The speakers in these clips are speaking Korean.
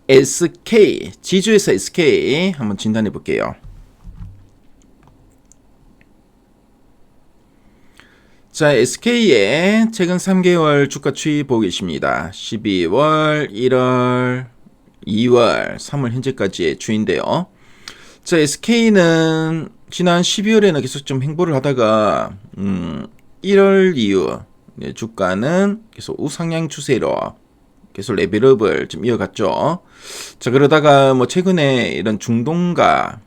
SK, 지주에서 SK 한번 진단해 볼게요. 자, SK의 최근 3개월 주가 추이 보고 계십니다. 12월, 1월, 2월, 3월 현재까지의 추이인데요. 자, SK는 지난 12월에는 계속 좀 횡보를 하다가 1월 이후 주가는 계속 우상향 추세로 계속 레벨업을 좀 이어갔죠. 자, 그러다가 뭐 최근에 이런 중동과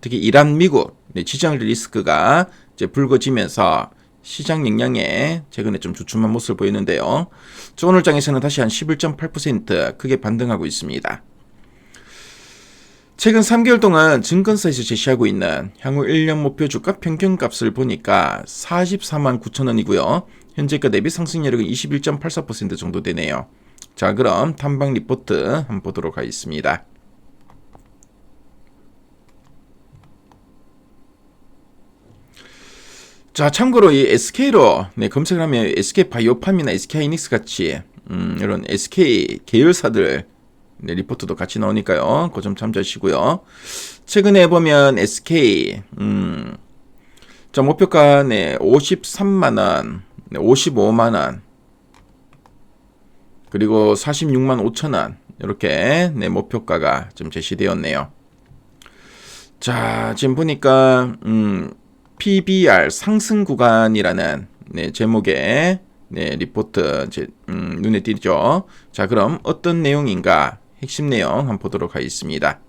특히 이란, 미국 지정 리스크가 이제 불거지면서 시장 역량에 최근에 좀 주춤한 모습을 보이는데요. 자, 오늘 장에서는 다시 한 11.8% 크게 반등하고 있습니다. 최근 3개월 동안 증권사에서 제시하고 있는 향후 1년 목표 주가 평균값을 보니까 44만 9천 원이고요. 현재가 대비 상승률은 21.84% 정도 되네요. 자, 그럼 탐방 리포트 한번 보도록 하겠습니다. 자, 참고로 이 SK로 검색을 하면 SK 바이오팜이나 SK 하이닉스 같이 이런 SK 계열사들 리포트도 같이 나오니까요. 그 점 참조하시고요. 최근에 보면 SK 자, 목표가 53만원, 55만원, 그리고 46만 5천원 이렇게 목표가가 좀 제시되었네요. 자, 지금 보니까 PBR 상승 구간이라는 제목의 리포트 눈에 띄죠. 자, 그럼 어떤 내용인가 핵심 내용 한번 보도록 하겠습니다.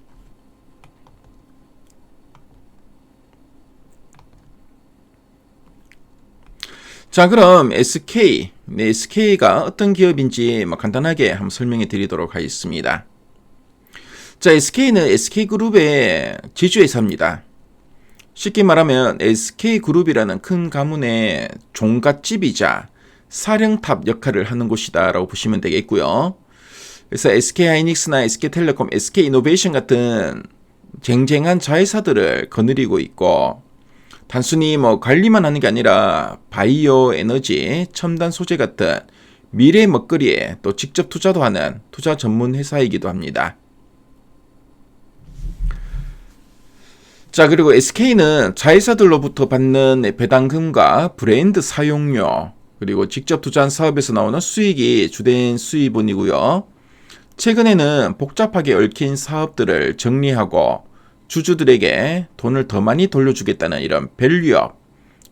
자, 그럼 SK, SK가 어떤 기업인지 간단하게 한번 설명해 드리도록 하겠습니다. 자, SK는 SK그룹의 지주회사입니다. 쉽게 말하면 SK그룹이라는 큰 가문의 종갓집이자 사령탑 역할을 하는 곳이다 라고 보시면 되겠고요. 그래서 SK하이닉스나 SK텔레콤, SK이노베이션 같은 쟁쟁한 자회사들을 거느리고 있고, 단순히 관리만 하는 게 아니라 바이오 에너지, 첨단 소재 같은 미래 먹거리에 또 직접 투자도 하는 투자 전문 회사이기도 합니다. 자, 그리고 SK는 자회사들로부터 받는 배당금과 브랜드 사용료, 그리고 직접 투자한 사업에서 나오는 수익이 주된 수입원이고요. 최근에는 복잡하게 얽힌 사업들을 정리하고 주주들에게 돈을 더 많이 돌려주겠다는 이런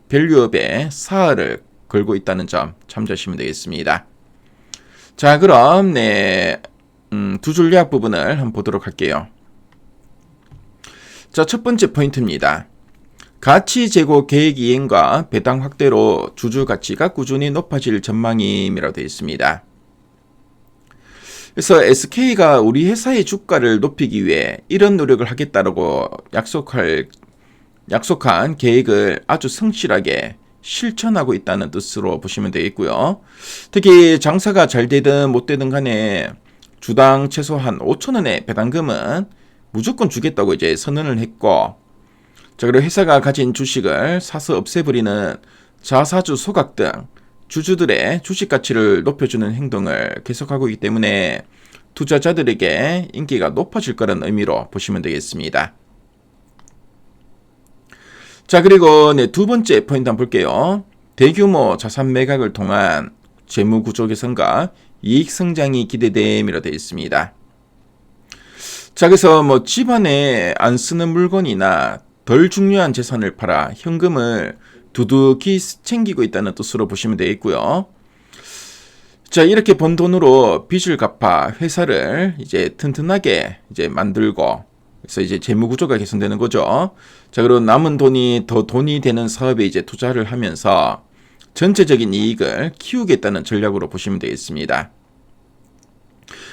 밸류업의 사활을 걸고 있다는 점 참조하시면 되겠습니다. 자, 그럼 두 줄 요약 부분을 한번 보도록 할게요. 자, 첫 번째 포인트입니다. 가치 제고 계획 이행과 배당 확대로 주주 가치가 꾸준히 높아질 전망임이라고 되어 있습니다. 그래서 SK가 우리 회사의 주가를 높이기 위해 이런 노력을 하겠다라고 약속한 계획을 아주 성실하게 실천하고 있다는 뜻으로 보시면 되겠고요. 특히 장사가 잘 되든 못 되든 간에 주당 최소한 5,000원의 배당금은 무조건 주겠다고 이제 선언을 했고, 자, 그리고 회사가 가진 주식을 사서 없애버리는 자사주 소각 등 주주들의 주식 가치를 높여주는 행동을 계속하고 있기 때문에 투자자들에게 인기가 높아질 거라는 의미로 보시면 되겠습니다. 자, 그리고 두 번째 포인트 한번 볼게요. 대규모 자산 매각을 통한 재무 구조 개선과 이익 성장이 기대됨이라 되어 있습니다. 자, 그래서 집안에 안 쓰는 물건이나 덜 중요한 재산을 팔아 현금을 두둑히 챙기고 있다는 뜻으로 보시면 되겠고요. 자, 이렇게 번 돈으로 빚을 갚아 회사를 이제 튼튼하게 이제 만들고, 그래서 이제 재무 구조가 개선되는 거죠. 자, 그리고 남은 돈이 더 돈이 되는 사업에 이제 투자를 하면서 전체적인 이익을 키우겠다는 전략으로 보시면 되겠습니다.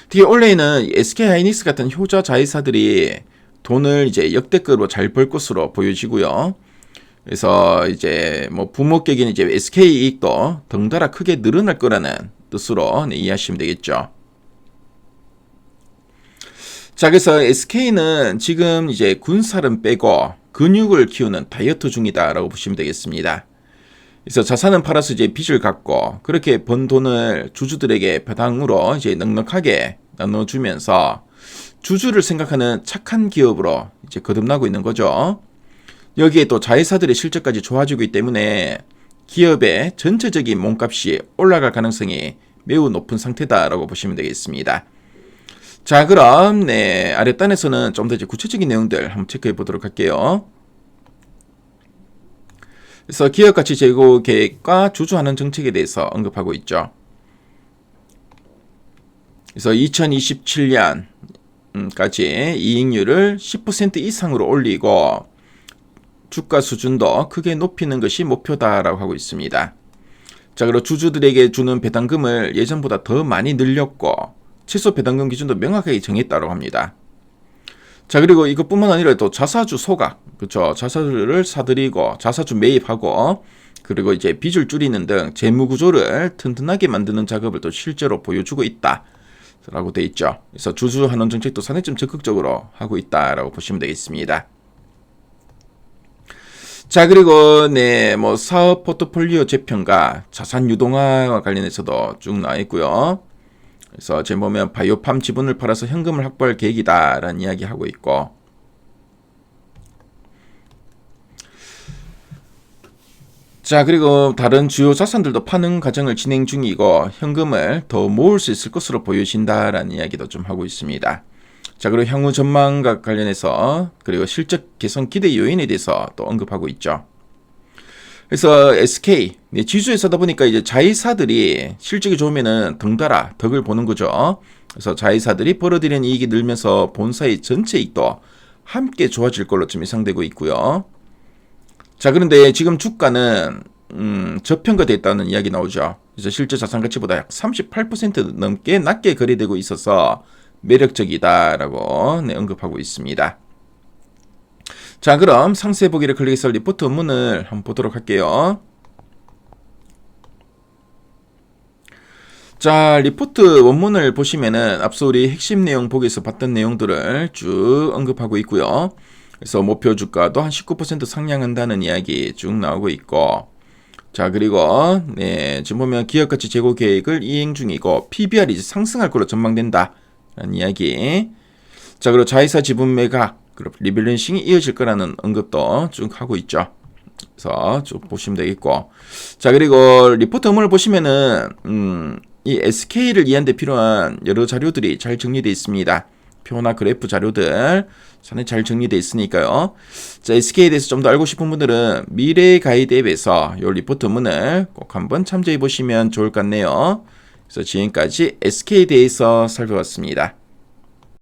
특히 올해에는 SK하이닉스 같은 효자 자회사들이 돈을 이제 역대급으로 잘 벌 것으로 보여지고요. 그래서 이제 부목격인 이제 SK 이익도 덩달아 크게 늘어날 거라는 뜻으로 이해하시면 되겠죠. 자, 그래서 SK는 지금 이제 군살은 빼고 근육을 키우는 다이어트 중이다라고 보시면 되겠습니다. 그래서 자산은 팔아서 이제 빚을 갚고 그렇게 번 돈을 주주들에게 배당으로 이제 넉넉하게 나눠주면서 주주를 생각하는 착한 기업으로 이제 거듭나고 있는 거죠. 여기에 또 자회사들의 실적까지 좋아지고 있기 때문에 기업의 전체적인 몸값이 올라갈 가능성이 매우 높은 상태다라고 보시면 되겠습니다. 자, 그럼 아랫단에서는 좀 더 이제 구체적인 내용들 한번 체크해 보도록 할게요. 그래서 기업 가치 제고 계획과 주주 환원 정책에 대해서 언급하고 있죠. 그래서 2027년까지 이익률을 10% 이상으로 올리고 주가 수준도 크게 높이는 것이 목표다라고 하고 있습니다. 자, 그리고 주주들에게 주는 배당금을 예전보다 더 많이 늘렸고 최소 배당금 기준도 명확하게 정했다고 합니다. 자, 그리고 이것뿐만 아니라 또 자사주 소각, 그렇죠? 자사주를 사들이고 자사주 매입하고 그리고 이제 빚을 줄이는 등 재무 구조를 튼튼하게 만드는 작업을 또 실제로 보여주고 있다라고 돼 있죠. 그래서 주주 환원 정책도 상당히 좀 적극적으로 하고 있다라고 보시면 되겠습니다. 자, 그리고 뭐 사업 포트폴리오 재편과 자산 유동화와 관련해서도 쭉 나와 있고요. 그래서 지금 보면 바이오팜 지분을 팔아서 현금을 확보할 계획이다라는 이야기 하고 있고, 자, 그리고 다른 주요 자산들도 파는 과정을 진행 중이고 현금을 더 모을 수 있을 것으로 보여진다라는 이야기도 좀 하고 있습니다. 자, 그리고 향후 전망과 관련해서 그리고 실적 개선 기대 요인에 대해서 또 언급하고 있죠. 그래서 SK 지주회사다 보니까 이제 자회사들이 실적이 좋으면은 덩달아 덕을 보는 거죠. 그래서 자회사들이 벌어들이는 이익이 늘면서 본사의 전체 이익도 함께 좋아질 걸로 좀 예상되고 있고요. 자, 그런데 지금 주가는 저평가되어 있다는 이야기 나오죠. 그래서 실제 자산 가치보다 약 38% 넘게 낮게 거래되고 있어서 매력적이다라고 언급하고 있습니다. 자, 그럼 상세 보기를 클릭해서 리포트 원문을 한번 보도록 할게요. 자, 리포트 원문을 보시면은 앞서 우리 핵심 내용 보기에서 봤던 내용들을 쭉 언급하고 있고요. 그래서 목표 주가도 한 19% 상향한다는 이야기 쭉 나오고 있고, 자, 그리고 지금 보면 기업가치 제고 계획을 이행 중이고 PBR이 이제 상승할 걸로 전망된다 라는 이야기. 자, 그리고 자회사 지분 매각 그리고 리밸런싱이 이어질 거라는 언급도 쭉 하고 있죠. 그래서 쭉 보시면 되겠고, 자, 그리고 리포트 원문을 보시면은 이 SK를 이해하는 데 필요한 여러 자료들이 잘 정리되어 있습니다. 표나 그래프 자료들 상당히 잘 정리되어 있으니까요. 자, SK에 대해서 좀 더 알고 싶은 분들은 미래 가이드 앱에서 이 리포트 원문을 꼭 한번 참조해 보시면 좋을 것 같네요. 그래서 지금까지 SK에 대해서 살펴봤습니다.